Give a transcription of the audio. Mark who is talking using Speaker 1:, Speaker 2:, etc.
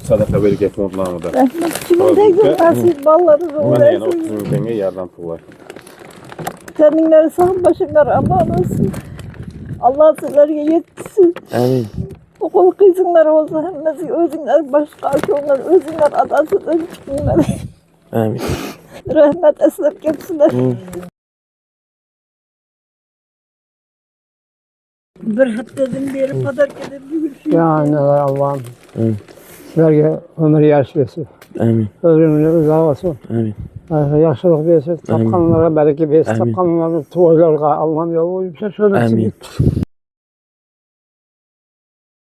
Speaker 1: sadaka verip etmek namıda.
Speaker 2: Rahmet kimin teyze nasip balları
Speaker 1: Bana yani
Speaker 2: versin.
Speaker 1: 30 bin yardım pulu.
Speaker 2: Seninleri sağ başınlar aman olsun. Allah sizlerine yetsin.
Speaker 3: Amin.
Speaker 2: Okul kızınlar olsa hemmesi özünler başka aşığınlar özünler adası özünler.
Speaker 3: Amin.
Speaker 2: Rahmet esler geçsinler. Bir haftadan beri kadar kadar bir şey.
Speaker 4: Ya anneler Allah'ım.
Speaker 3: Amin.
Speaker 4: Sizlerge ömür yaş versin.
Speaker 3: Amin.
Speaker 4: Ömrünü uzak olsun.
Speaker 3: Amin.
Speaker 4: Yaşlılık versin. Tapkanlara bereket versin.
Speaker 3: Amin.
Speaker 4: Tapkanlara tuğaylarga Allah'ım yolu bir şey söylesin.
Speaker 3: Amin.